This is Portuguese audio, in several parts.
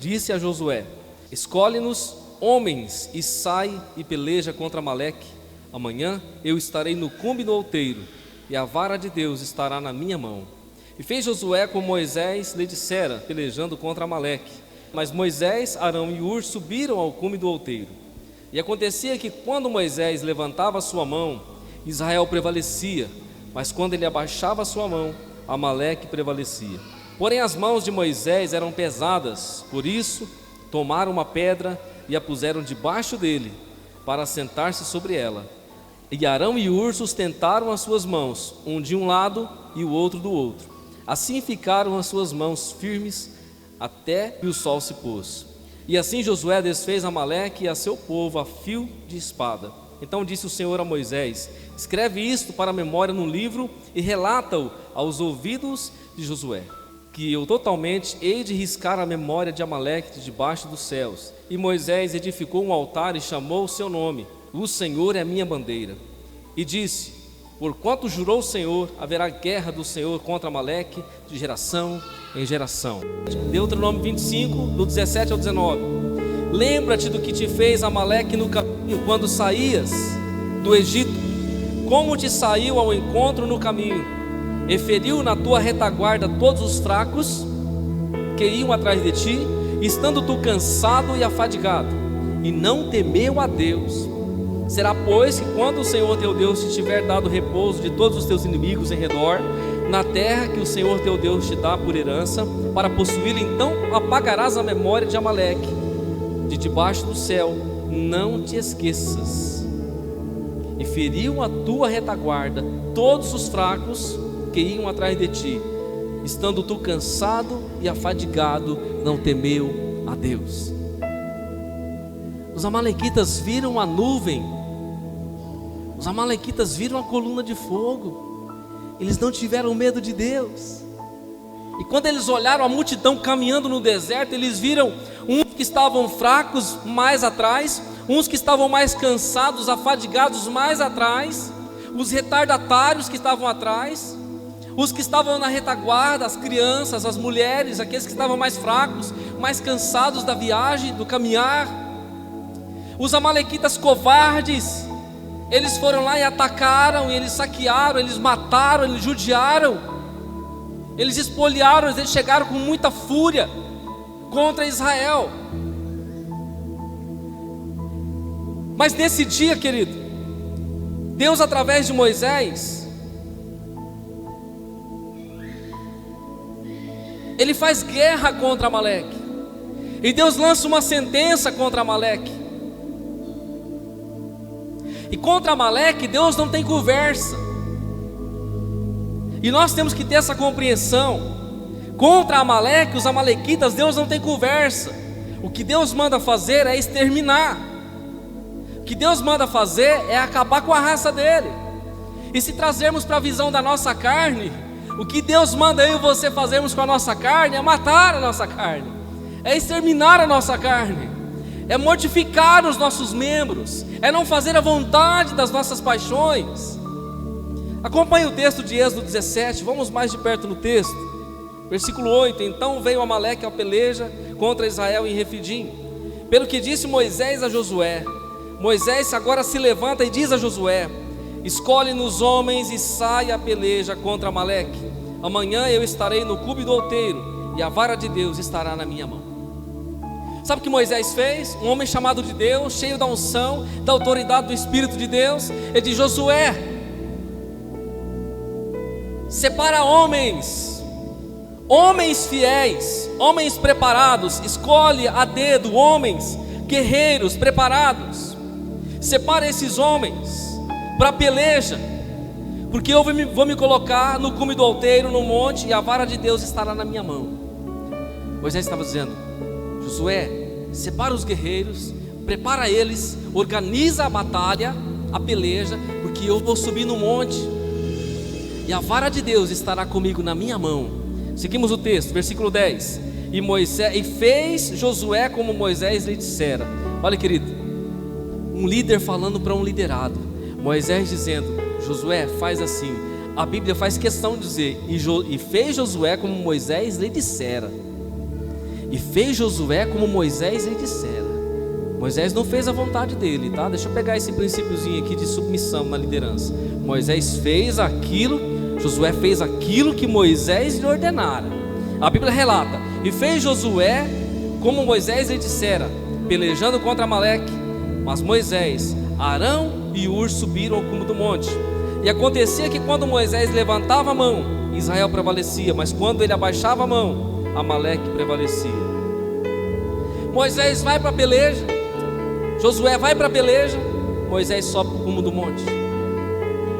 disse a Josué: escolhe-nos homens e sai e peleja contra Amaleque. Amanhã eu estarei no cume do outeiro, e a vara de Deus estará na minha mão. E fez Josué como Moisés lhe dissera, pelejando contra Amaleque. Mas Moisés, Arão e Hur subiram ao cume do outeiro. E acontecia que quando Moisés levantava a sua mão, Israel prevalecia, mas quando ele abaixava a sua mão, Amaleque prevalecia. Porém as mãos de Moisés eram pesadas, por isso tomaram uma pedra e a puseram debaixo dele, para sentar-se sobre ela. E Arão e Hur sustentaram as suas mãos, um de um lado e o outro do outro. Assim ficaram as suas mãos firmes até que o sol se pôs. E assim Josué desfez Amaleque e a seu povo a fio de espada. Então disse o Senhor a Moisés: escreve isto para a memória num livro e relata-o aos ouvidos de Josué, que eu totalmente hei de riscar a memória de Amaleque de debaixo dos céus. E Moisés edificou um altar e chamou o seu nome: o Senhor é a minha bandeira. E disse: porquanto jurou o Senhor, haverá guerra do Senhor contra Amaleque de geração em geração. Deuteronômio 25, do 17 ao 19. Lembra-te do que te fez Amaleque no caminho, quando saías do Egito, como te saiu ao encontro no caminho, e feriu na tua retaguarda todos os fracos que iam atrás de ti, estando tu cansado e afadigado, e não temeu a Deus. Será, pois, que quando o Senhor teu Deus te tiver dado repouso de todos os teus inimigos em redor, na terra que o Senhor teu Deus te dá por herança, para possuí-la, então apagarás a memória de Amaleque de debaixo do céu, não te esqueças. E feriu a tua retaguarda todos os fracos que iam atrás de ti, estando tu cansado e afadigado, não temeu a Deus. Os amalequitas viram a nuvem, os amalequitas viram a coluna de fogo, eles não tiveram medo de Deus. E quando eles olharam a multidão caminhando no deserto, eles viram uns que estavam fracos mais atrás, uns que estavam mais cansados, afadigados mais atrás, os retardatários que estavam atrás, os que estavam na retaguarda, as crianças, as mulheres, aqueles que estavam mais fracos, mais cansados da viagem, do caminhar. Os amalequitas covardes, eles foram lá e atacaram, eles saquearam, eles mataram, eles judiaram, eles espoliaram, eles chegaram com muita fúria contra Israel. Mas nesse dia, querido, Deus, através de Moisés, ele faz guerra contra Amaleque, e Deus lança uma sentença contra Amaleque. E contra Amaleque Deus não tem conversa, e nós temos que ter essa compreensão. Contra Amaleque, os amalequitas, Deus não tem conversa. O que Deus manda fazer é exterminar, o que Deus manda fazer é acabar com a raça dele. E se trazermos para a visão da nossa carne, o que Deus manda eu e você fazermos com a nossa carne é matar a nossa carne, é exterminar a nossa carne, é mortificar os nossos membros, é não fazer a vontade das nossas paixões. Acompanhe o texto de Êxodo 17, vamos mais de perto no texto, versículo 8. Então veio Amaleque a peleja contra Israel em Refidim, pelo que disse Moisés a Josué. Moisés agora se levanta e diz a Josué: escolhe-nos homens e saia a peleja contra Amaleque. Amanhã eu estarei no cume do outeiro, e a vara de Deus estará na minha mão. Sabe o que Moisés fez? Um homem chamado de Deus, cheio da unção, da autoridade do Espírito de Deus, ele diz: Josué, separa homens, homens fiéis, homens preparados, escolhe a dedo homens, guerreiros preparados, separa esses homens para a peleja, porque eu vou me colocar no cume do outeiro, no monte, e a vara de Deus estará na minha mão. Moisés estava dizendo: Josué, separa os guerreiros, prepara eles, organiza a batalha, a peleja, porque eu vou subir no monte, e a vara de Deus estará comigo na minha mão. Seguimos o texto, versículo 10. E fez Josué como Moisés lhe dissera. Olha, querido, um líder falando para um liderado, Moisés dizendo: Josué, faz assim. A Bíblia faz questão de dizer: e fez Josué como Moisés lhe dissera. E fez Josué como Moisés lhe dissera. Moisés não fez a vontade dele, tá? Deixa eu pegar esse princípiozinho aqui de submissão na liderança. Moisés fez aquilo, Josué fez aquilo que Moisés lhe ordenara. A Bíblia relata: e fez Josué como Moisés lhe dissera, pelejando contra Amaleque. Mas Moisés, Arão e Hur subiram ao cume do monte. E acontecia que quando Moisés levantava a mão, Israel prevalecia, mas quando ele abaixava a mão, Amaleque prevalecia. Moisés vai para a peleja, Josué vai para a peleja, Moisés sobe para o cume do monte.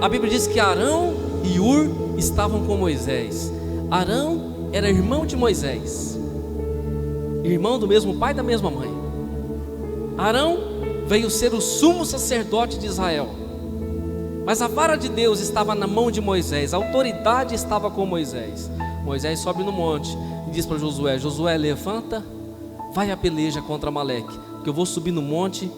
A Bíblia diz que Arão e Hur estavam com Moisés. Arão era irmão de Moisés, irmão do mesmo pai e da mesma mãe. Arão veio ser o sumo sacerdote de Israel, mas a vara de Deus estava na mão de Moisés, a autoridade estava com Moisés. Moisés sobe no monte e diz para Josué: Josué, levanta, vai à peleja contra Amaleque, que eu vou subir no monte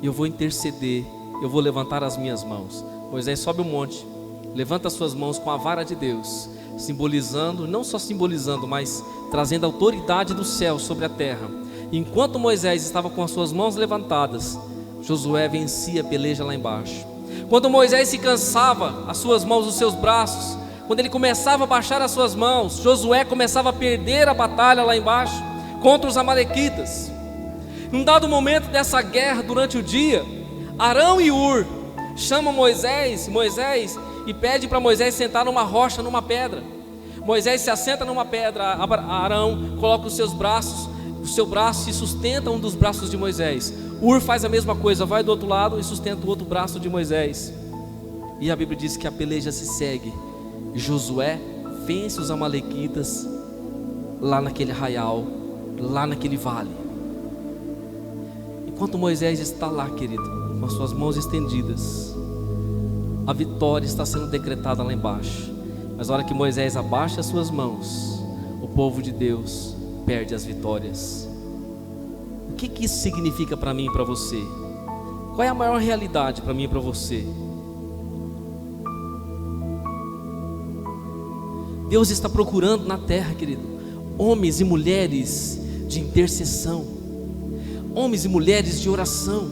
e eu vou interceder, eu vou levantar as minhas mãos. Moisés sobe o monte, levanta as suas mãos com a vara de Deus, simbolizando, não só simbolizando, mas trazendo a autoridade do céu sobre a terra. Enquanto Moisés estava com as suas mãos levantadas, Josué vencia a peleja lá embaixo. Quando Moisés se cansava, as suas mãos, os seus braços, quando ele começava a baixar as suas mãos, Josué começava a perder a batalha lá embaixo contra os amalequitas. Num dado momento dessa guerra, durante o dia, Arão e Hur chamam Moisés e pede para Moisés sentar numa rocha, numa pedra. Moisés se assenta numa pedra, Arão coloca os seus braços, o seu braço e sustenta um dos braços de Moisés. Hur faz a mesma coisa, vai do outro lado e sustenta o outro braço de Moisés. E a Bíblia diz que a peleja se segue. Josué vence os amalequitas lá naquele arraial, lá naquele vale. Enquanto Moisés está lá, querido, com as suas mãos estendidas, a vitória está sendo decretada lá embaixo. Mas na hora que Moisés abaixa as suas mãos, o povo de Deus perde as vitórias. O que isso significa para mim e para você? Qual é a maior realidade para mim e para você? Deus está procurando na terra, querido, homens e mulheres de intercessão, homens e mulheres de oração,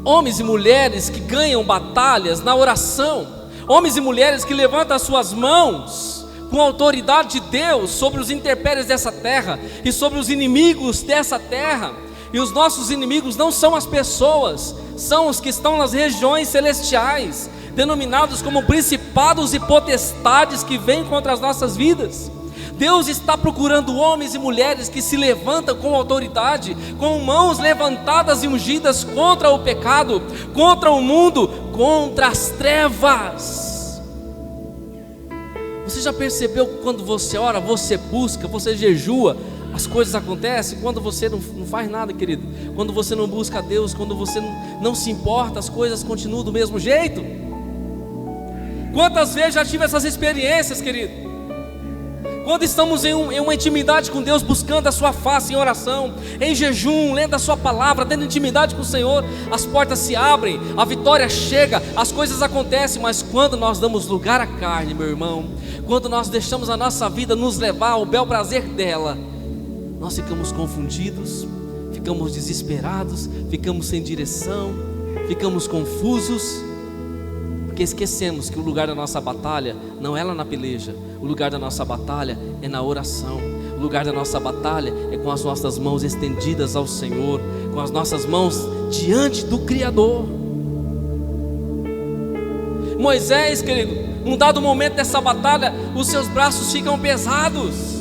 homens e mulheres que ganham batalhas na oração, homens e mulheres que levantam as suas mãos com a autoridade de Deus sobre os intempéries dessa terra e sobre os inimigos dessa terra. E os nossos inimigos não são as pessoas, são os que estão nas regiões celestiais, denominados como principados e potestades que vêm contra as nossas vidas. Deus está procurando homens e mulheres que se levantam com autoridade, com mãos levantadas e ungidas contra o pecado, contra o mundo, contra as trevas. Você já percebeu que quando você ora, você busca, você jejua, as coisas acontecem? Quando você não faz nada, querido, quando você não busca a Deus, quando você não se importa, as coisas continuam do mesmo jeito. Quantas vezes já tive essas experiências, querido? Quando estamos em uma intimidade com Deus, buscando a sua face em oração, em jejum, lendo a sua palavra, tendo intimidade com o Senhor, as portas se abrem, a vitória chega, as coisas acontecem. Mas quando nós damos lugar à carne, meu irmão, quando nós deixamos a nossa vida nos levar ao bel prazer dela, nós ficamos confundidos, ficamos desesperados, ficamos sem direção, ficamos confusos, porque esquecemos que o lugar da nossa batalha não é lá na peleja. O lugar da nossa batalha é na oração. O lugar da nossa batalha é com as nossas mãos estendidas ao Senhor, com as nossas mãos diante do Criador. Moisés, querido, num dado momento dessa batalha, os seus braços ficam pesados.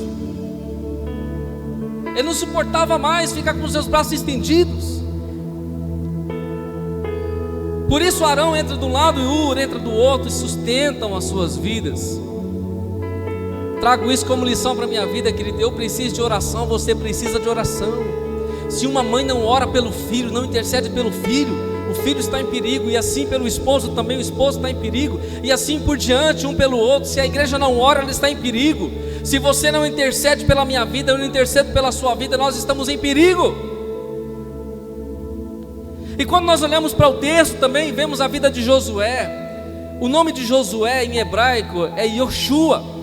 Ele não suportava mais ficar com os seus braços estendidos. Por isso Arão entra de um lado e Hur entra do outro e sustentam as suas vidas. Trago isso como lição para a minha vida, querido. Eu preciso de oração, você precisa de oração. Se uma mãe não ora pelo filho, não intercede pelo filho, o filho está em perigo. E assim pelo esposo também, o esposo está em perigo. E assim por diante, um pelo outro. Se a igreja não ora, ela está em perigo. Se você não intercede pela minha vida, eu não intercedo pela sua vida, nós estamos em perigo. E quando nós olhamos para o texto também, vemos a vida de Josué. O nome de Josué em hebraico é Yoshua.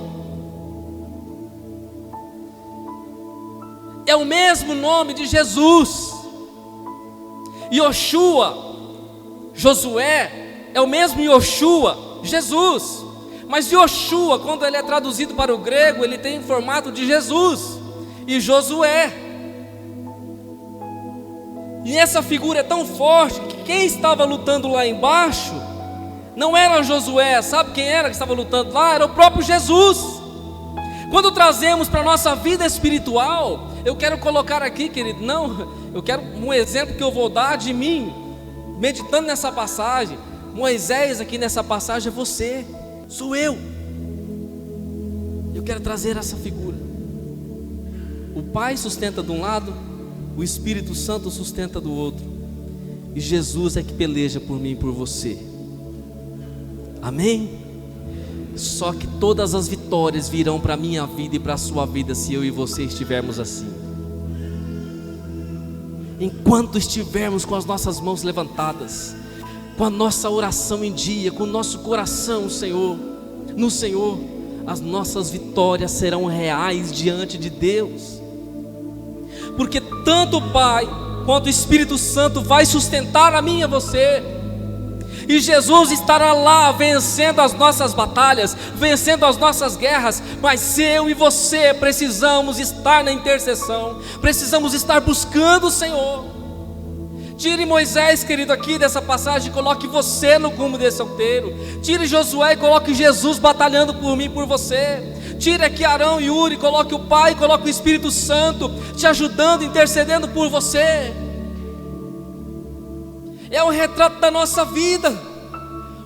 É é o mesmo nome de Jesus. Yoshua, Josué, é o mesmo Yoshua, Jesus. Mas Yoshua, quando ele é traduzido para o grego, ele tem o formato de Jesus. E Josué. E essa figura é tão forte que quem estava lutando lá embaixo não era Josué. Sabe quem era que estava lutando lá? Era o próprio Jesus. Quando trazemos para a nossa vida espiritual, eu quero colocar aqui, querido, eu quero um exemplo que eu vou dar de mim, meditando nessa passagem. Moisés aqui nessa passagem é você, sou eu. Eu quero trazer essa figura. O Pai sustenta de um lado, o Espírito Santo sustenta do outro, e Jesus é que peleja por mim e por você. Amém? Só que todas as vitórias virão para a minha vida e para a sua vida se eu e você estivermos assim. Enquanto estivermos com as nossas mãos levantadas, com a nossa oração em dia, com o nosso coração no Senhor, as nossas vitórias serão reais diante de Deus. Porque tanto o Pai quanto o Espírito Santo vai sustentar a mim e a você. E Jesus estará lá vencendo as nossas batalhas, vencendo as nossas guerras. Mas eu e você precisamos estar na intercessão, precisamos estar buscando o Senhor. Tire Moisés, querido, aqui dessa passagem, coloque você no cume desse alteiro. Tire Josué e coloque Jesus batalhando por mim e por você. Tire aqui Arão e Uri, coloque o Pai, coloque o Espírito Santo te ajudando, intercedendo por você. É o retrato da nossa vida.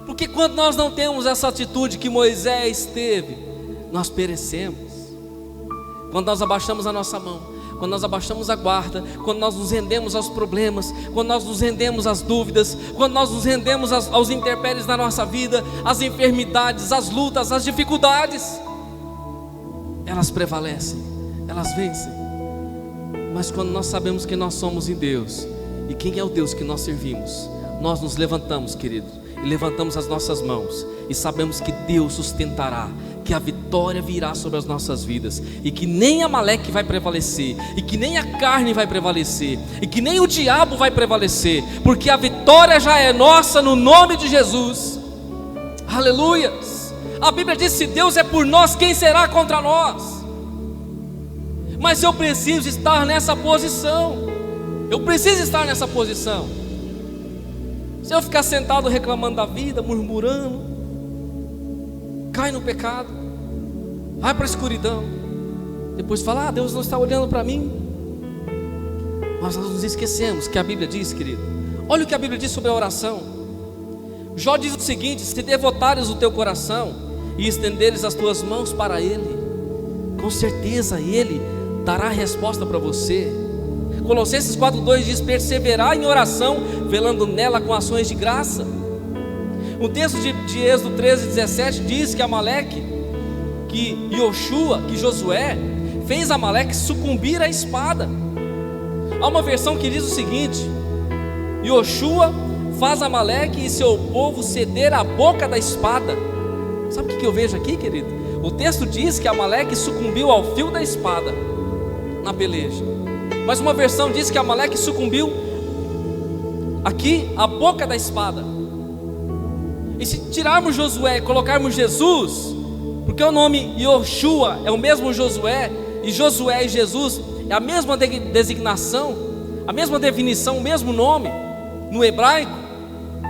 Porque quando nós não temos essa atitude que Moisés teve, nós perecemos. Quando nós abaixamos a nossa mão, quando nós abaixamos a guarda, quando nós nos rendemos aos problemas, quando nós nos rendemos às dúvidas, quando nós nos rendemos aos intempéries da nossa vida, às enfermidades, às lutas, às dificuldades, elas prevalecem, elas vencem. Mas quando nós sabemos que nós somos em Deus, e quem é o Deus que nós servimos, nós nos levantamos, querido, e levantamos as nossas mãos, e sabemos que Deus sustentará, que a vitória virá sobre as nossas vidas, e que nem Amaleque vai prevalecer, e que nem a carne vai prevalecer, e que nem o diabo vai prevalecer, porque a vitória já é nossa no nome de Jesus. Aleluias. A Bíblia diz: se Deus é por nós, quem será contra nós? Mas eu preciso estar nessa posição. Eu preciso estar nessa posição. Se eu ficar sentado reclamando da vida, murmurando, cai no pecado, vai para a escuridão, depois fala: Deus não está olhando para mim. Mas nós nos esquecemos que a Bíblia diz, querido, olha o que a Bíblia diz sobre a oração. Jó diz o seguinte: se devotares o teu coração e estenderes as tuas mãos para Ele, com certeza Ele dará resposta para você. Colossenses 4,2 diz: perseverar em oração, velando nela com ações de graça. O texto de Êxodo 13,17 diz que Amaleque, que Yoshua, que Josué fez Amaleque sucumbir à espada. Há uma versão que diz o seguinte: Yoshua faz Amaleque e seu povo ceder à boca da espada. Sabe o que eu vejo aqui, querido? O texto diz que Amaleque sucumbiu ao fio da espada na peleja, mas uma versão diz que Amaleque sucumbiu aqui à boca da espada. E se tirarmos Josué e colocarmos Jesus, porque o nome Yoshua é o mesmo Josué, e Josué e Jesus é a mesma designação, a mesma definição, o mesmo nome no hebraico,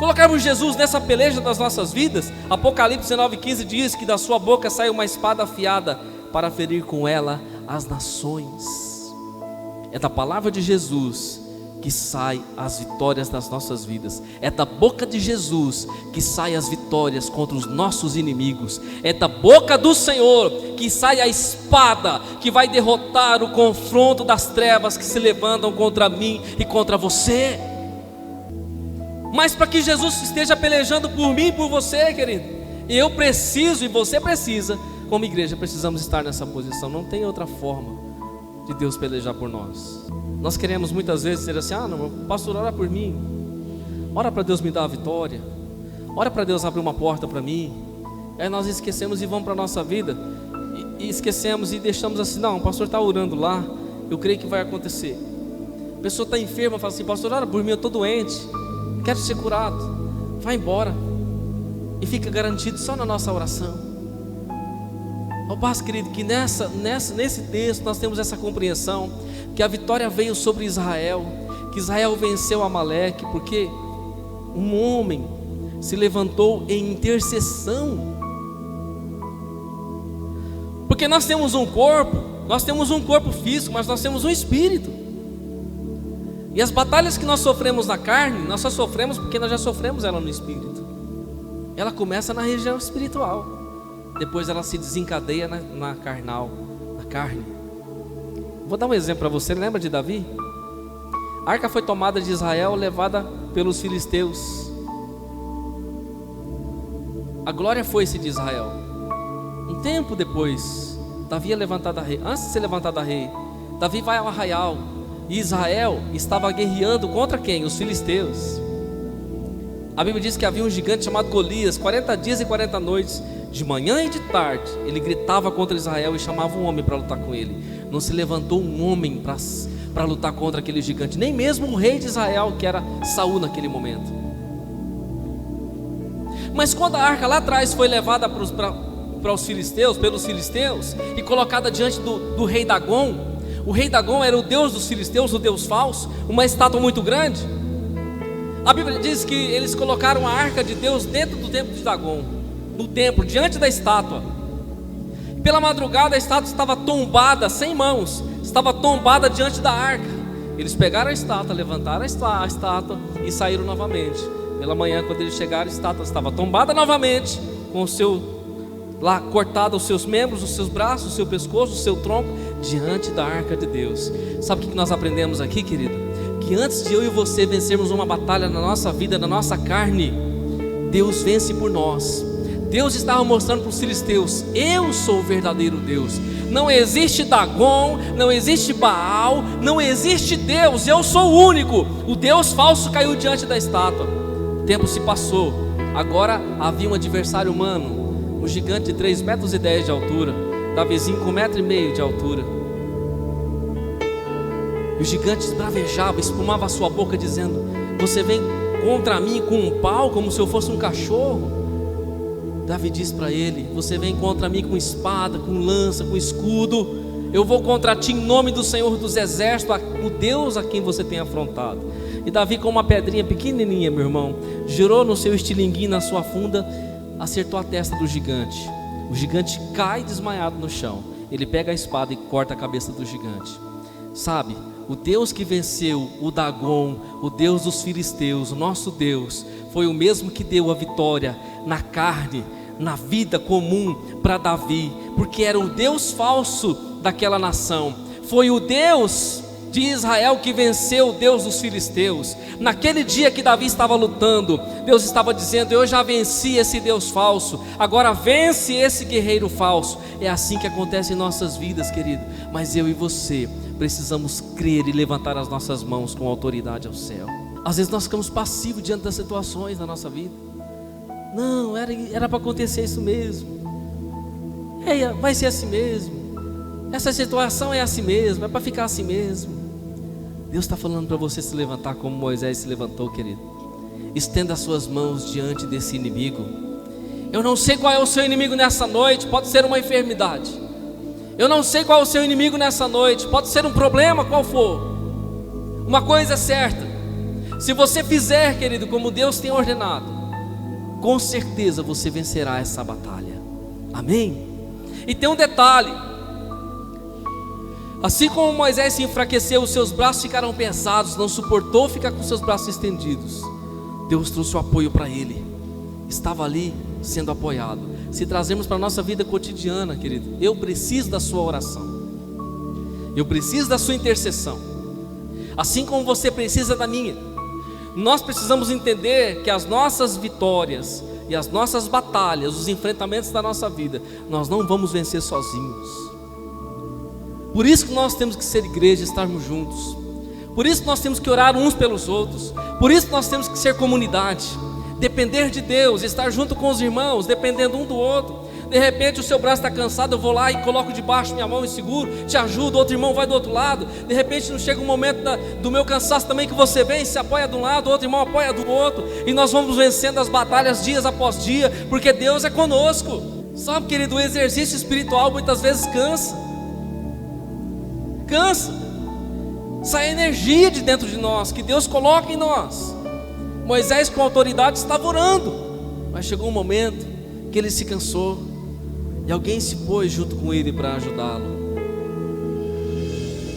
colocarmos Jesus nessa peleja das nossas vidas, Apocalipse 19,15 diz que da sua boca sai uma espada afiada para ferir com ela as nações. É da palavra de Jesus que sai as vitórias das nossas vidas. É da boca de Jesus que sai as vitórias contra os nossos inimigos. É da boca do Senhor que sai a espada que vai derrotar o confronto das trevas que se levantam contra mim e contra você. Mas para que Jesus esteja pelejando por mim e por você, querido, eu preciso e você precisa, como igreja, precisamos estar nessa posição. Não tem outra forma de Deus pelejar por nós. Nós queremos muitas vezes dizer assim: não, pastor, ora por mim, ora para Deus me dar a vitória, ora para Deus abrir uma porta para mim. Aí nós esquecemos e vamos para a nossa vida e esquecemos e deixamos assim: não, o pastor está orando lá eu creio que vai acontecer. A pessoa está enferma, fala assim: pastor, ora por mim, eu estou doente, quero ser curado. Vai embora e fica garantido só na nossa oração. Ao passo, querido, que nesse texto nós temos essa compreensão que a vitória veio sobre Israel, que Israel venceu Amaleque, porque um homem se levantou em intercessão. Porque nós temos um corpo físico, mas nós temos um espírito. E as batalhas que nós sofremos na carne, nós só sofremos porque nós já sofremos ela no espírito. Ela começa na região espiritual, depois ela se desencadeia na carne. Vou dar um exemplo para você. Lembra de Davi? A arca foi tomada de Israel, levada pelos filisteus. A glória foi-se de Israel. Um tempo depois, Davi é levantado a rei. Antes de ser levantado a rei, Davi vai ao arraial, e Israel estava guerreando contra quem? Os filisteus. A Bíblia diz que havia um gigante chamado Golias, 40 dias e 40 noites, de manhã e de tarde, ele gritava contra Israel e chamava um homem para lutar com ele. Não se levantou um homem para lutar contra aquele gigante, nem mesmo o rei de Israel, que era Saul naquele momento. Mas quando a arca lá atrás foi levada pelos filisteus, e colocada diante do rei Dagom, o rei Dagom era o deus dos filisteus, o deus falso, uma estátua muito grande. A Bíblia diz que eles colocaram a arca de Deus dentro do templo de Dagom, no templo, diante da estátua. Pela madrugada a estátua estava tombada, sem mãos, estava tombada diante da arca. Eles pegaram a estátua, levantaram a estátua e saíram novamente. Pela manhã, quando eles chegaram, a estátua estava tombada novamente, com o seu lá cortado, os seus membros, os seus braços, o seu pescoço, o seu tronco, diante da arca de Deus. Sabe o que nós aprendemos aqui, querido? Que antes de eu e você vencermos uma batalha na nossa vida, na nossa carne, Deus vence por nós. Deus estava mostrando para os filisteus: eu sou o verdadeiro Deus. Não existe Dagom, não existe Baal, não existe Deus, eu sou o único. O Deus falso caiu diante da estátua. O tempo se passou. Agora havia um adversário humano, um gigante de 3,10 metros de altura, Davizinho com 1,5 metro de altura. E o gigante esbravejava, espumava a sua boca dizendo: você vem contra mim com um pau, como se eu fosse um cachorro? Davi diz para ele: você vem contra mim com espada, com lança, com escudo. Eu vou contra ti em nome do Senhor dos Exércitos, o Deus a quem você tem afrontado. E Davi, com uma pedrinha pequenininha, meu irmão, girou no seu estilinguinho, na sua funda, acertou a testa do gigante. O gigante cai desmaiado no chão. Ele pega a espada e corta a cabeça do gigante. Sabe, o Deus que venceu o Dagom, o Deus dos filisteus, o nosso Deus, foi o mesmo que deu a vitória na carne, na vida comum para Davi, porque era o Deus falso daquela nação. Foi o Deus de Israel que venceu o Deus dos filisteus. Naquele dia que Davi estava lutando, Deus estava dizendo: eu já venci esse Deus falso, agora vence esse guerreiro falso. É assim que acontece em nossas vidas, querido. Mas eu e você precisamos crer e levantar as nossas mãos com autoridade ao céu. Às vezes nós ficamos passivos diante das situações da nossa vida. Não, era para acontecer isso mesmo. Vai ser assim mesmo. Essa situação é assim mesmo, é para ficar assim mesmo. Deus está falando para você se levantar como Moisés se levantou, querido. Estenda as suas mãos diante desse inimigo. Eu não sei qual é o seu inimigo nessa noite. Pode ser uma enfermidade. Eu não sei qual é o seu inimigo nessa noite. Pode ser um problema, qual for. Uma coisa é certa: se você fizer, querido, como Deus tem ordenado, com certeza você vencerá essa batalha. Amém? E tem um detalhe: assim como Moisés se enfraqueceu, os seus braços ficaram pesados, não suportou ficar com seus braços estendidos. Deus trouxe o apoio para ele. Estava ali sendo apoiado. Se trazermos para a nossa vida cotidiana, querido, eu preciso da sua oração, eu preciso da sua intercessão, assim como você precisa da minha. Nós precisamos entender que as nossas vitórias e as nossas batalhas, os enfrentamentos da nossa vida, nós não vamos vencer sozinhos. Por isso que nós temos que ser igreja, estarmos juntos. Por isso que nós temos que orar uns pelos outros. Por isso que nós temos que ser comunidade, depender de Deus, estar junto com os irmãos, dependendo um do outro. De repente o seu braço está cansado, eu vou lá e coloco debaixo minha mão e seguro, te ajudo, outro irmão vai do outro lado. De repente não chega um momento do meu cansaço também, que você vem, se apoia de um lado, outro irmão apoia do outro, e nós vamos vencendo as batalhas dias após dia, porque Deus é conosco. Sabe, querido, o exercício espiritual muitas vezes cansa, sai energia de dentro de nós, que Deus coloca em nós. Moisés com autoridade estava orando, mas chegou um momento que ele se cansou, e alguém se pôs junto com ele para ajudá-lo.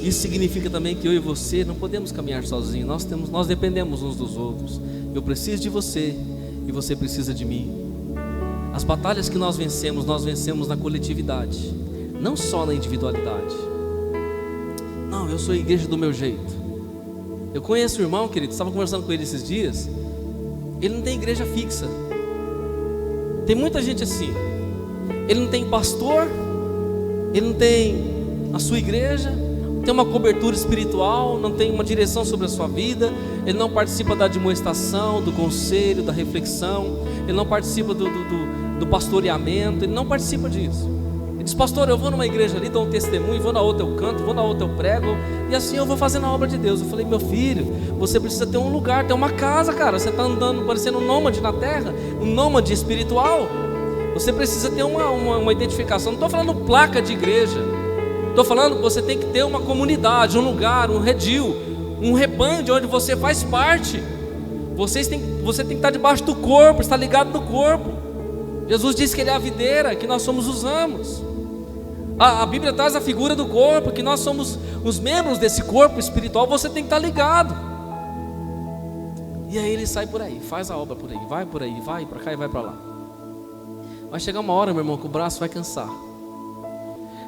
Isso significa também que eu e você não podemos caminhar sozinhos, nós dependemos uns dos outros. Eu preciso de você, e você precisa de mim. As batalhas que nós vencemos na coletividade, não só na individualidade. Não, eu sou a igreja do meu jeito. Eu conheço o irmão, querido, estava conversando com ele esses dias. Ele não tem igreja fixa. Tem muita gente assim. Ele não tem pastor, ele não tem a sua igreja, não tem uma cobertura espiritual, não tem uma direção sobre a sua vida. Ele não participa da admoestação, do conselho, da reflexão. Ele não participa do pastoreamento. Ele não participa disso. Ele diz: pastor, eu vou numa igreja ali, dou um testemunho, vou na outra eu canto, vou na outra eu prego, e assim eu vou fazendo a obra de Deus. Eu falei: meu filho, você precisa ter um lugar, ter uma casa, cara. Você está andando parecendo um nômade na terra, um nômade espiritual. Você precisa ter uma identificação. Não estou falando placa de igreja, estou falando que você tem que ter uma comunidade, um lugar, um redil, um rebanho de onde você faz parte. Você tem que estar debaixo do corpo, estar ligado no corpo. Jesus disse que Ele é a videira, que nós somos os ramos. A Bíblia traz a figura do corpo, que nós somos os membros desse corpo espiritual. Você tem que estar ligado. E aí ele sai por aí, faz a obra por aí, vai para cá e vai para lá. Vai chegar uma hora, meu irmão, que o braço vai cansar.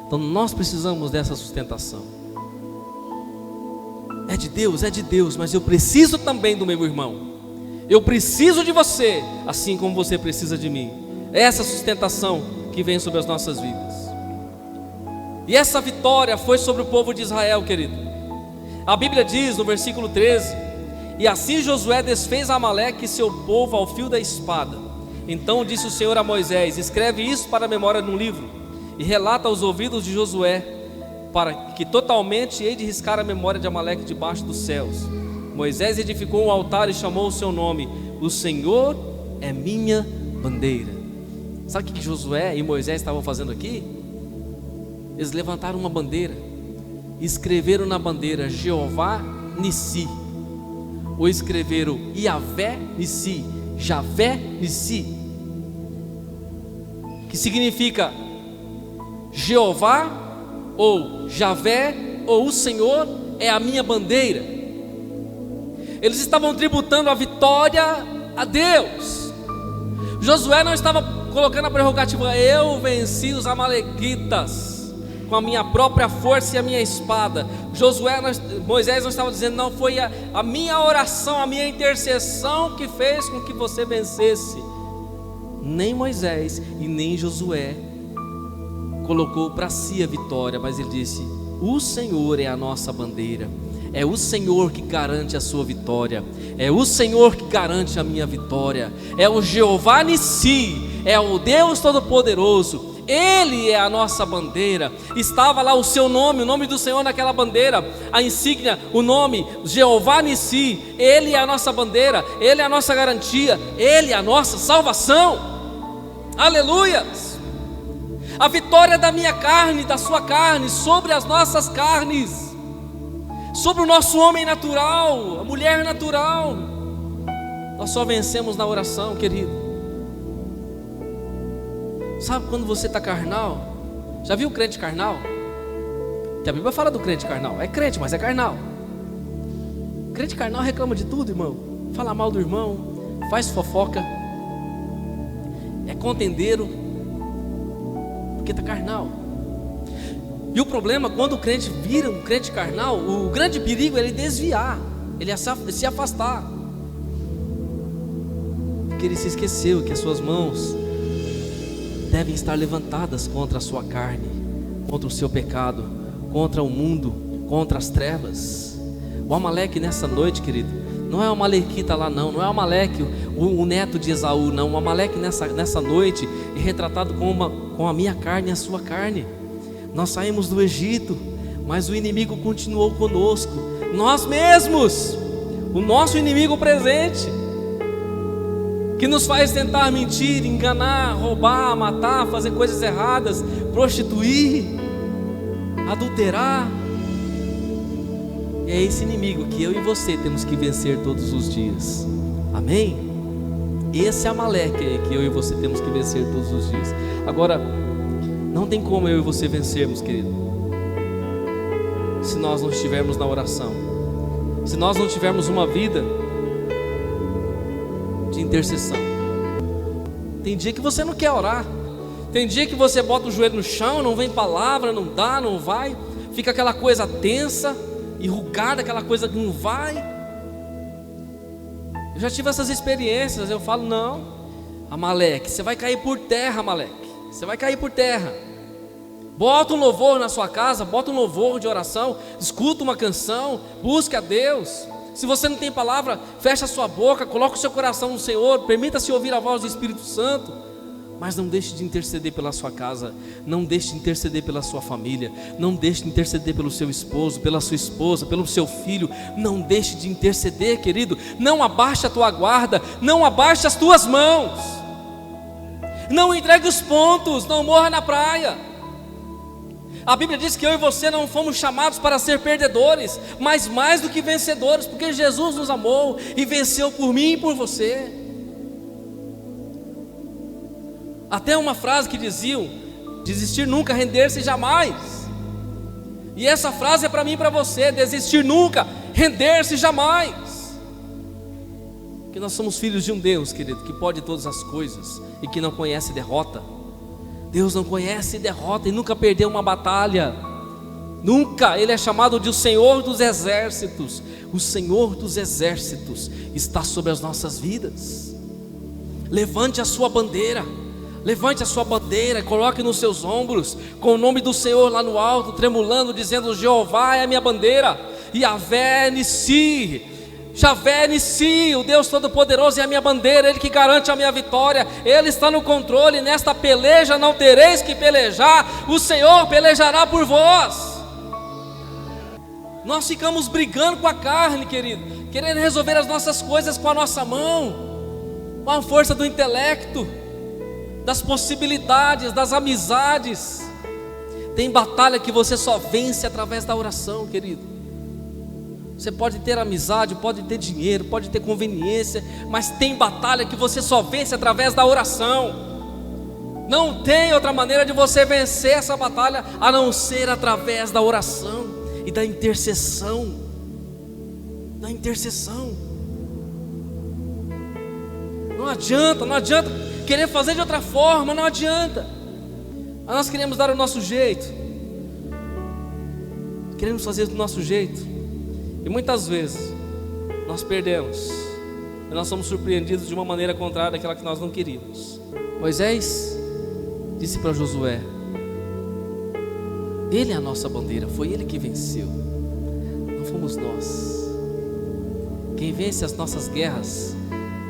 Então nós precisamos dessa sustentação. É de Deus, mas eu preciso também do meu irmão. Eu preciso de você, assim como você precisa de mim. É essa sustentação que vem sobre as nossas vidas. E essa vitória foi sobre o povo de Israel, querido. A Bíblia diz no versículo 13: e assim Josué desfez Amaleque e seu povo ao fio da espada. Então disse o Senhor a Moisés: escreve isso para a memória num livro, e relata aos ouvidos de Josué, para que totalmente hei de riscar a memória de Amaleque debaixo dos céus. Moisés edificou um altar e chamou o seu nome: o Senhor é minha bandeira. Sabe o que Josué e Moisés estavam fazendo aqui? Eles levantaram uma bandeira, escreveram na bandeira Jeová Nissi, ou escreveram Iavé Nissi, Javé Nissi, que significa Jeová ou Javé ou o Senhor é a minha bandeira. Eles estavam tributando a vitória a Deus. Josué não estava colocando a prerrogativa: eu venci os amalequitas com a minha própria força e a minha espada. Moisés não estava dizendo: não, foi a minha oração, a minha intercessão que fez com que você vencesse. Nem Moisés e nem Josué colocou para si a vitória, mas ele disse: o Senhor é a nossa bandeira. É o Senhor que garante a sua vitória, é o Senhor que garante a minha vitória, é o Jeová Nissi, é o Deus Todo-Poderoso. Ele é a nossa bandeira. Estava lá o seu nome, o nome do Senhor naquela bandeira, a insígnia, o nome Jeová Nissi. Ele é a nossa bandeira, Ele é a nossa garantia, Ele é a nossa salvação. Aleluias! A vitória da minha carne, da sua carne, sobre as nossas carnes, sobre o nosso homem natural, a mulher natural. Nós só vencemos na oração, querido. Sabe quando você está carnal? Já viu o crente carnal? Que a Bíblia fala do crente carnal. É crente, mas é carnal. Crente carnal reclama de tudo, irmão. Fala mal do irmão, faz fofoca, é contendeiro, porque está carnal. E o problema, quando o crente vira um crente carnal, o grande perigo é ele desviar, ele se afastar, porque ele se esqueceu que as suas mãos devem estar levantadas contra a sua carne, contra o seu pecado, contra o mundo, contra as trevas. O Amaleque nessa noite, querido, não é o Amalequita lá não é o Amaleque, o neto de Esaú, não. O Amaleque nessa noite é retratado como com a minha carne e a sua carne. Nós saímos do Egito, mas o inimigo continuou conosco. Nós mesmos, o nosso inimigo presente, que nos faz tentar mentir, enganar, roubar, matar, fazer coisas erradas, prostituir, adulterar. E é esse inimigo que eu e você temos que vencer todos os dias. Amém? Esse Amaleque aí que eu e você temos que vencer todos os dias. Agora, não tem como eu e você vencermos, querido, se nós não estivermos na oração, se nós não tivermos uma vida de intercessão. Tem dia que você não quer orar, tem dia que você bota o joelho no chão, não vem palavra, não dá, não vai, fica aquela coisa tensa, enrugada, aquela coisa que não vai. Eu já tive essas experiências. Eu falo, não, Amaleque, você vai cair por terra, Amaleque, você vai cair por terra. Bota um louvor na sua casa, bota um louvor de oração, escuta uma canção, busque a Deus. Se você não tem palavra, fecha a sua boca, coloca o seu coração no Senhor, permita-se ouvir a voz do Espírito Santo. Mas não deixe de interceder pela sua casa, não deixe de interceder pela sua família, não deixe de interceder pelo seu esposo, pela sua esposa, pelo seu filho. Não deixe de interceder, querido. Não abaixe a tua guarda, não abaixe as tuas mãos, não entregue os pontos, não morra na praia. A Bíblia diz que eu e você não fomos chamados para ser perdedores, mas mais do que vencedores, porque Jesus nos amou e venceu por mim e por você. Até uma frase que diziam: desistir nunca, render-se jamais. E essa frase é para mim e para você: desistir nunca, render-se jamais. Porque nós somos filhos de um Deus, querido, que pode todas as coisas e que não conhece derrota. Deus não conhece derrota e nunca perdeu uma batalha. Nunca. Ele é chamado de o Senhor dos exércitos. O Senhor dos exércitos está sobre as nossas vidas. Levante a sua bandeira. Levante a sua bandeira, coloque nos seus ombros, com o nome do Senhor lá no alto, tremulando, dizendo: Jeová é a minha bandeira, Yahvé Nissi, Javé Nissi, o Deus Todo-Poderoso é a minha bandeira, Ele que garante a minha vitória, Ele está no controle. Nesta peleja não tereis que pelejar, o Senhor pelejará por vós. Nós ficamos brigando com a carne, querido, querendo resolver as nossas coisas com a nossa mão, com a força do intelecto, das possibilidades, das amizades. Tem batalha que você só vence através da oração, querido. Você pode ter amizade, pode ter dinheiro, pode ter conveniência, mas tem batalha que você só vence através da oração. Não tem outra maneira de você vencer essa batalha a não ser através da oração e da intercessão. Da intercessão. Não adianta querer fazer de outra forma, não adianta. Mas nós queremos dar o nosso jeito, queremos fazer do nosso jeito, e muitas vezes nós perdemos, e nós somos surpreendidos de uma maneira contrária daquela que nós não queríamos. Moisés disse para Josué: Ele é a nossa bandeira, foi Ele que venceu, não fomos nós. Quem vence as nossas guerras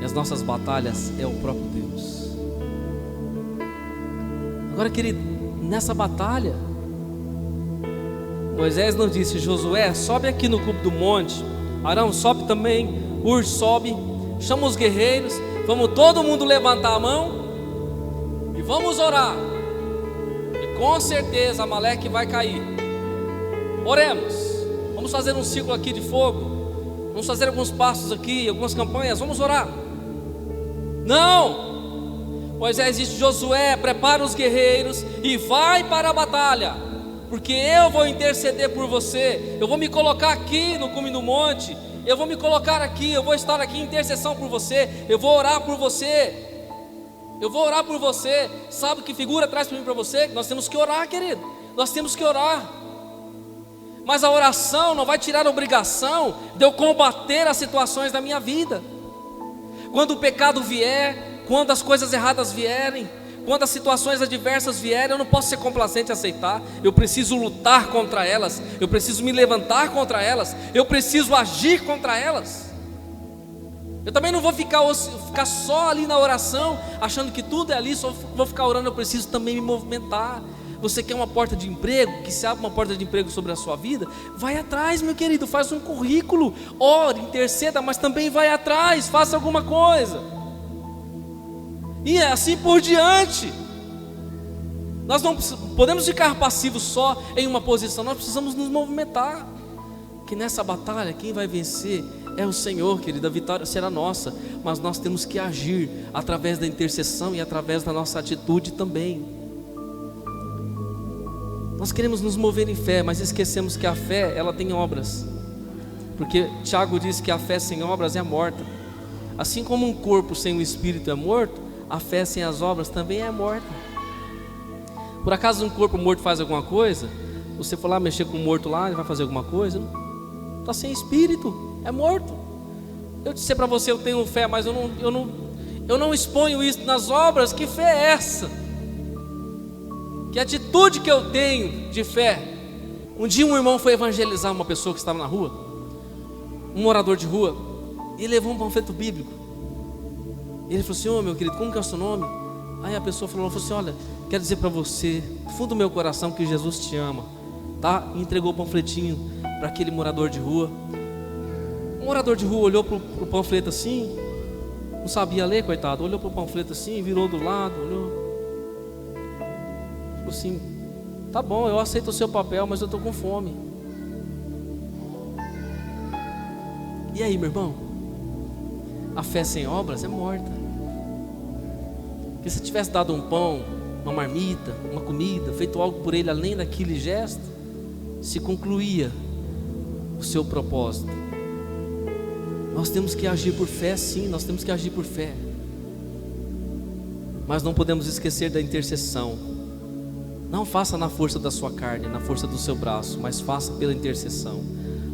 e as nossas batalhas é o próprio Deus. Agora, querido, nessa batalha, Moisés não disse: Josué, sobe aqui no cume do monte, Arão, sobe também, Ur, sobe, chama os guerreiros, vamos todo mundo levantar a mão e vamos orar, e com certeza Amaleque vai cair. Oremos, vamos fazer um círculo aqui de fogo, vamos fazer alguns passos aqui, algumas campanhas, vamos orar. Não! Moisés disse: Josué, prepara os guerreiros e vai para a batalha, porque eu vou interceder por você. Eu vou me colocar aqui no cume do monte, eu vou me colocar aqui, eu vou estar aqui em intercessão por você, eu vou orar por você, eu vou orar por você. Sabe que figura traz para mim, para você? Nós temos que orar, querido, nós temos que orar. Mas a oração não vai tirar a obrigação de eu combater as situações da minha vida. Quando o pecado vier, quando as coisas erradas vierem, quando as situações adversas vierem, eu não posso ser complacente e aceitar. Eu preciso lutar contra elas, eu preciso me levantar contra elas, eu preciso agir contra elas. Eu também não vou ficar só ali na oração, achando que tudo é ali, só vou ficar orando. Eu preciso também me movimentar. Você quer uma porta de emprego, que se abra uma porta de emprego sobre a sua vida? Vai atrás, meu querido, faz um currículo, ore, interceda, mas também vai atrás, faça alguma coisa. E assim por diante. Nós não podemos ficar passivos só em uma posição, nós precisamos nos movimentar. Que nessa batalha quem vai vencer é o Senhor, querido, a vitória será nossa. Mas nós temos que agir através da intercessão e através da nossa atitude também. Nós queremos nos mover em fé, mas esquecemos que a fé, ela tem obras. Porque Tiago diz que a fé sem obras é morta. Assim como um corpo sem o espírito é morto, a fé sem as obras também é morta. Por acaso um corpo morto faz alguma coisa? Você for lá mexer com o morto lá, ele vai fazer alguma coisa? Está sem espírito, é morto. Eu disse para você, eu tenho fé, mas eu não exponho isso nas obras. Que fé é essa? Que atitude que eu tenho de fé? Um dia um irmão foi evangelizar uma pessoa que estava na rua, um morador de rua, e levou um panfleto bíblico. Ele falou assim: ô meu querido, como que é o seu nome? Aí a pessoa falou assim: olha, quero dizer para você, do fundo do meu coração, que Jesus te ama, tá? E entregou o panfletinho para aquele morador de rua. O morador de rua olhou para o panfleto assim, não sabia ler, coitado, olhou para o panfleto assim, virou do lado, olhou, falou assim: tá bom, eu aceito o seu papel, mas eu estou com fome. E aí, meu irmão? A fé sem obras é morta. Porque se tivesse dado um pão, uma marmita, uma comida, feito algo por ele além daquele gesto, se concluía o seu propósito. Nós temos que agir por fé, sim, nós temos que agir por fé. Mas não podemos esquecer da intercessão. Não faça na força da sua carne, na força do seu braço, mas faça pela intercessão.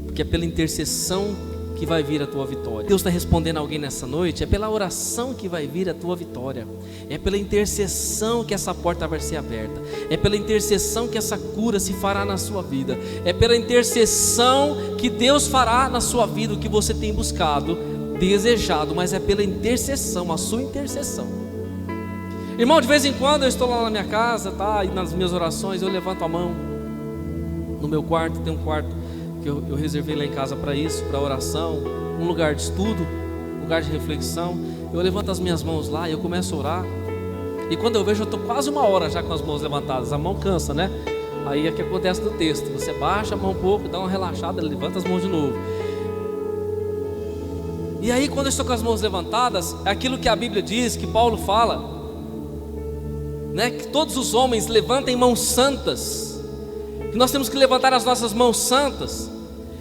Porque é pela intercessão que vai vir a tua vitória. Deus está respondendo a alguém nessa noite. É pela oração que vai vir a tua vitória. É pela intercessão que essa porta vai ser aberta. É pela intercessão que essa cura se fará na sua vida. É pela intercessão que Deus fará na sua vida o que você tem buscado, desejado. Mas é pela intercessão, a sua intercessão. Irmão, de vez em quando eu estou lá na minha casa, tá? E nas minhas orações eu levanto a mão. No meu quarto, tem um quarto que eu reservei lá em casa para isso, para oração, um lugar de estudo, um lugar de reflexão. Eu levanto as minhas mãos lá e eu começo a orar. E quando eu vejo, eu estou quase uma hora já com as mãos levantadas. A mão cansa, né? Aí é o que acontece no texto: você baixa a mão um pouco, dá uma relaxada, levanta as mãos de novo. E aí, quando eu estou com as mãos levantadas, é aquilo que a Bíblia diz, que Paulo fala, né? Que todos os homens levantem mãos santas. Que nós temos que levantar as nossas mãos santas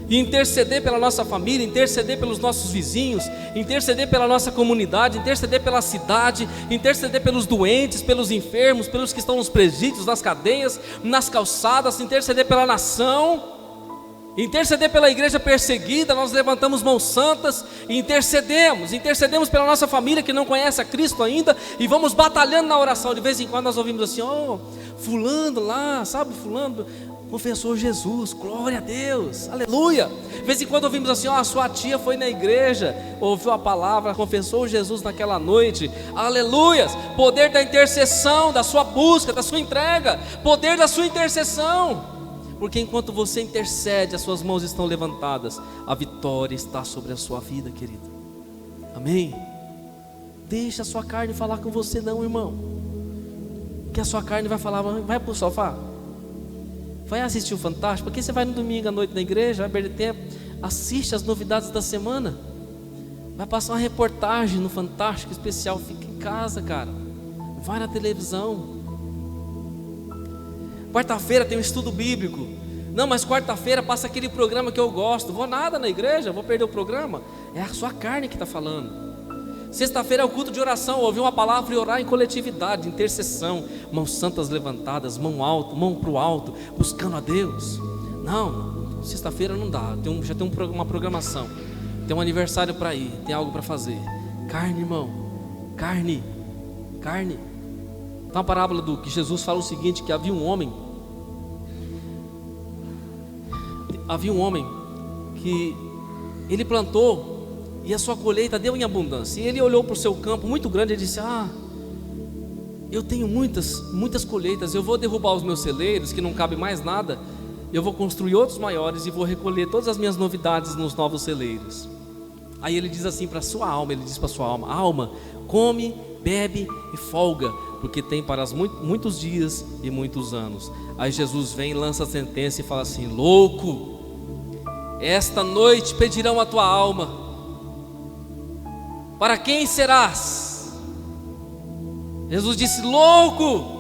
e interceder pela nossa família, interceder pelos nossos vizinhos, interceder pela nossa comunidade, interceder pela cidade, interceder pelos doentes, pelos enfermos, pelos que estão nos presídios, nas cadeias, nas calçadas, interceder pela nação, interceder pela igreja perseguida. Nós levantamos mãos santas e intercedemos pela nossa família que não conhece a Cristo ainda, e vamos batalhando na oração. De vez em quando nós ouvimos assim: oh, fulano lá, sabe, fulano confessou Jesus, glória a Deus, aleluia. De vez em quando ouvimos assim: ó, a sua tia foi na igreja, ouviu a palavra, confessou Jesus naquela noite, aleluias. Poder da intercessão, da sua busca, da sua entrega, poder da sua intercessão. Porque enquanto você intercede, as suas mãos estão levantadas, a vitória está sobre a sua vida, querido. Amém? Deixa a sua carne falar com você não, irmão. Que a sua carne vai falar: vai para o sofá, vai assistir o Fantástico. Porque você vai no domingo à noite na igreja, vai perder tempo. Assiste as novidades da semana. Vai passar uma reportagem no Fantástico especial. Fica em casa, cara. Vai na televisão. Quarta-feira tem um estudo bíblico. Não, mas quarta-feira passa aquele programa que eu gosto. Vou nada na igreja, vou perder o programa. É a sua carne que está falando. Sexta-feira é o culto de oração, ouvir uma palavra e orar em coletividade, intercessão, mãos santas levantadas, mão alto, mão para o alto, buscando a Deus. Não, sexta-feira não dá, já tem uma programação, tem um aniversário para ir, tem algo para fazer. Carne, irmão, carne. Tem uma parábola do que Jesus fala o seguinte: que havia um homem que ele plantou e a sua colheita deu em abundância. E ele olhou para o seu campo muito grande e disse: eu tenho muitas colheitas, eu vou derrubar os meus celeiros, que não cabe mais nada, eu vou construir outros maiores e vou recolher todas as minhas novidades nos novos celeiros. Aí ele diz assim para a sua alma, ele diz para a sua alma: alma, come, bebe e folga, porque tem para muitos dias e muitos anos. Aí Jesus vem, lança a sentença e fala assim: louco, esta noite pedirão a tua alma, para quem serás? Jesus disse: louco,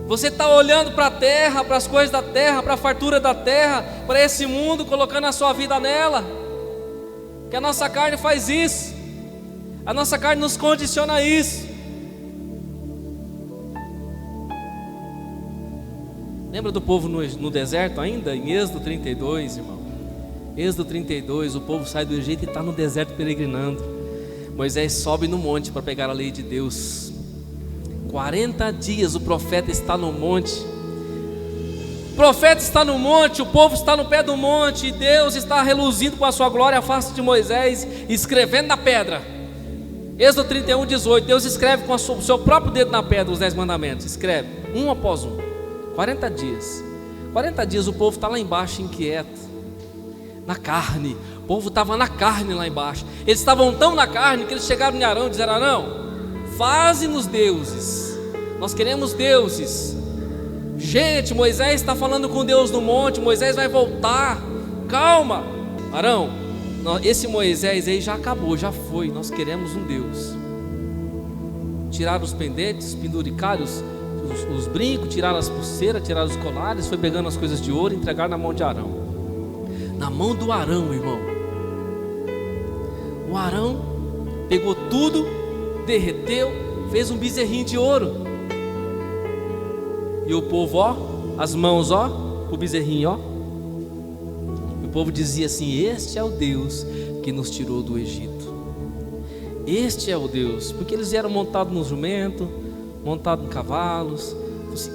você está olhando para a terra, para as coisas da terra, para a fartura da terra, para esse mundo, colocando a sua vida nela, que a nossa carne faz isso, a nossa carne nos condiciona a isso. Lembra do povo no deserto ainda? Em Êxodo 32, irmão. Êxodo 32, o povo sai do Egito e está no deserto peregrinando. Moisés sobe no monte para pegar a lei de Deus. 40 dias o profeta está no monte. O profeta está no monte, o povo está no pé do monte, e Deus está reluzindo com a sua glória a face de Moisés, escrevendo na pedra. Êxodo 31, 18, Deus escreve com o seu próprio dedo na pedra os 10 mandamentos. Escreve, um após um. 40 dias. 40 dias o povo está lá embaixo inquieto, na carne. O povo estava na carne lá embaixo. Eles estavam tão na carne que eles chegaram em Arão e disseram: Arão, faze-nos deuses, nós queremos deuses. Gente, Moisés está falando com Deus no monte, Moisés vai voltar, calma. Arão, esse Moisés aí já acabou, já foi, nós queremos um Deus. Tiraram os pendentes, penduricaram os brincos, tiraram as pulseiras, tiraram os colares, foi pegando as coisas de ouro e entregaram na mão de Arão. Na mão do Arão, irmão. O Arão pegou tudo, derreteu, fez um bezerrinho de ouro. E o povo, as mãos, o bezerrinho, E o povo dizia assim: este é o Deus que nos tirou do Egito. Este é o Deus, porque eles vieram montados no jumento, montados em cavalos.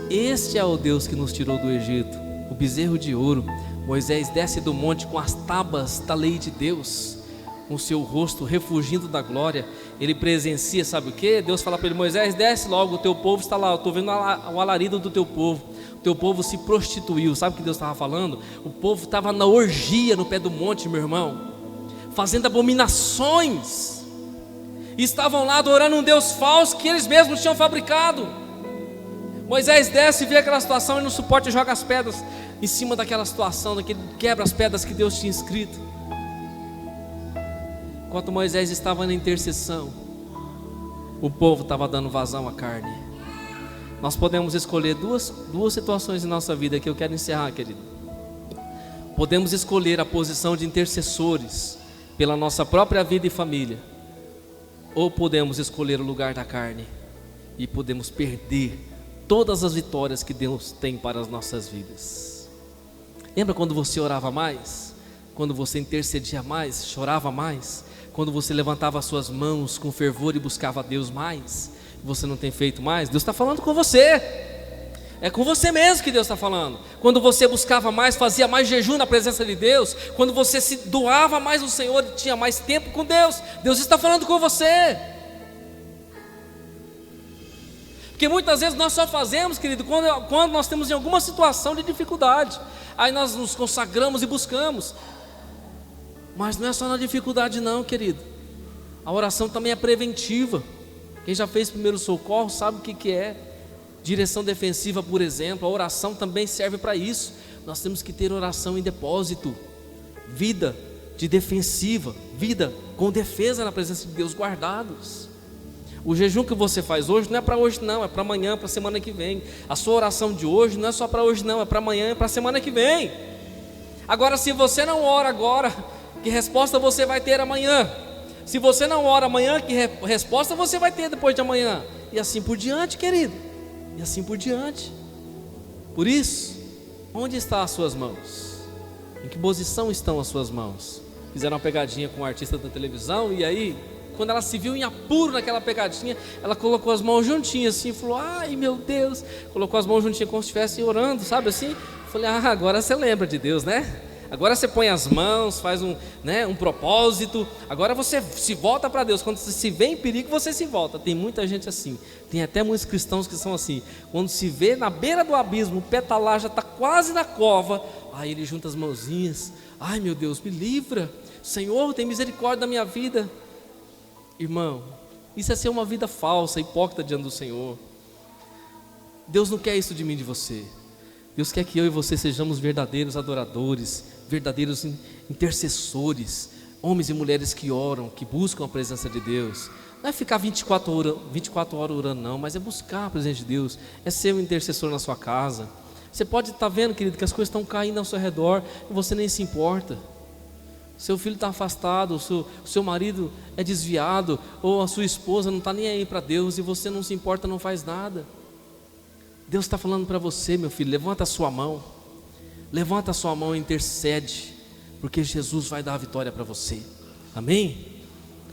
Este é o Deus que nos tirou do Egito, o bezerro de ouro. Moisés desce do monte com as tábuas da lei de Deus, com seu rosto refugindo da glória. Ele presencia, sabe o que? Deus fala para ele: Moisés, desce logo, o teu povo está lá, eu estou vendo o alarido do teu povo. O teu povo se prostituiu. Sabe o que Deus estava falando? O povo estava na orgia no pé do monte, meu irmão, fazendo abominações, e estavam lá adorando um Deus falso que eles mesmos tinham fabricado. Moisés desce e vê aquela situação e não suporta e joga as pedras em cima daquela situação, quebra as pedras que Deus tinha escrito. Enquanto Moisés estava na intercessão, o povo estava dando vazão à carne. Nós podemos escolher duas situações em nossa vida que eu quero encerrar, querido. Podemos escolher a posição de intercessores pela nossa própria vida e família, ou podemos escolher o lugar da carne e podemos perder todas as vitórias que Deus tem para as nossas vidas. Lembra quando você orava mais? Quando você intercedia mais, chorava mais? Quando você levantava as suas mãos com fervor e buscava a Deus mais? Você não tem feito mais? Deus está falando com você. É com você mesmo que Deus está falando. Quando você buscava mais, fazia mais jejum na presença de Deus, quando você se doava mais ao Senhor e tinha mais tempo com Deus, Deus está falando com você. Porque muitas vezes nós só fazemos, querido, quando nós temos em alguma situação de dificuldade. Aí nós nos consagramos e buscamos. Mas não é só na dificuldade não, querido. A oração também é preventiva. Quem já fez primeiro socorro sabe o que é. Direção defensiva, por exemplo. A oração também serve para isso. Nós temos que ter oração em depósito, vida de defensiva, vida com defesa na presença de Deus, guardados. O jejum que você faz hoje não é para hoje não, é para amanhã, para a semana que vem. A sua oração de hoje não é só para hoje não, é para amanhã e para a semana que vem. Agora, se você não ora agora, que resposta você vai ter amanhã? Se você não ora amanhã, que resposta você vai ter depois de amanhã? E assim por diante, querido. E assim por diante. Por isso, onde estão as suas mãos? Em que posição estão as suas mãos? Fizeram uma pegadinha com um artista da televisão, e aí, quando ela se viu em apuro naquela pegadinha, ela colocou as mãos juntinhas assim, falou: ai meu Deus. Colocou as mãos juntinhas como se estivesse orando, sabe assim? Falei: agora você lembra de Deus, né? Agora você põe as mãos, faz um propósito. Agora você se volta para Deus. Quando você se vê em perigo, você se volta. Tem muita gente assim. Tem até muitos cristãos que são assim. Quando se vê na beira do abismo, o pé tá lá, já está quase na cova. Aí ele junta as mãozinhas. Ai, meu Deus, me livra. Senhor, tem misericórdia da minha vida. Irmão, isso é ser uma vida falsa, hipócrita diante do Senhor. Deus não quer isso de mim e de você. Deus quer que eu e você sejamos verdadeiros adoradores, verdadeiros intercessores, homens e mulheres que oram, que buscam a presença de Deus. Não é ficar 24 horas orando não, mas é buscar a presença de Deus, é ser um intercessor na sua casa. Você pode estar vendo, querido, que as coisas estão caindo ao seu redor e você nem se importa. Seu filho está afastado, o seu marido é desviado, ou a sua esposa não está nem aí para Deus e você não se importa, não faz nada. Deus está falando para você, meu filho, levanta a sua mão e intercede, porque Jesus vai dar a vitória para você, amém?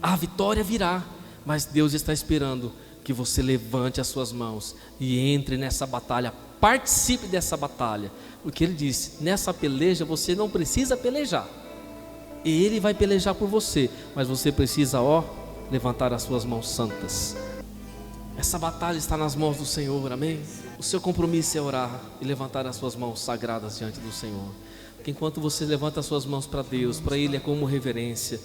A vitória virá, mas Deus está esperando que você levante as suas mãos e entre nessa batalha, participe dessa batalha, porque Ele disse, nessa peleja você não precisa pelejar, Ele vai pelejar por você, mas você precisa, levantar as suas mãos santas. Essa batalha está nas mãos do Senhor, amém? O seu compromisso é orar e levantar as suas mãos sagradas diante do Senhor. Porque enquanto você levanta as suas mãos para Deus, para Ele é como reverência,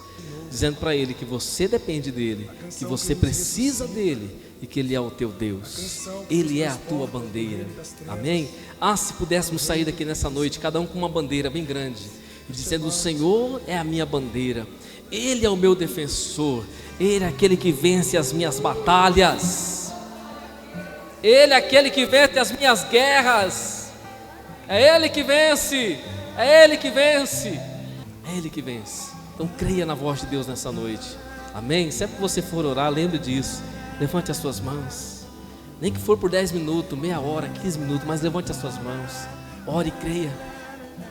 dizendo para Ele que você depende dEle, que você precisa dEle e que Ele é o teu Deus, Ele é a tua bandeira, amém? Se pudéssemos sair daqui nessa noite, cada um com uma bandeira bem grande, dizendo: o Senhor é a minha bandeira, Ele é o meu defensor, Ele é aquele que vence as minhas batalhas, Ele é aquele que vence as minhas guerras, é Ele que vence, é Ele que vence, é Ele que vence. Então creia na voz de Deus nessa noite, amém? Sempre que você for orar, lembre disso, levante as suas mãos, nem que for por 10 minutos, meia hora, 15 minutos, mas levante as suas mãos, ore e creia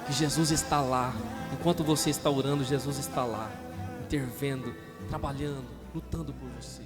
que Jesus está lá. Enquanto você está orando, Jesus está lá, intervendo, trabalhando, lutando por você.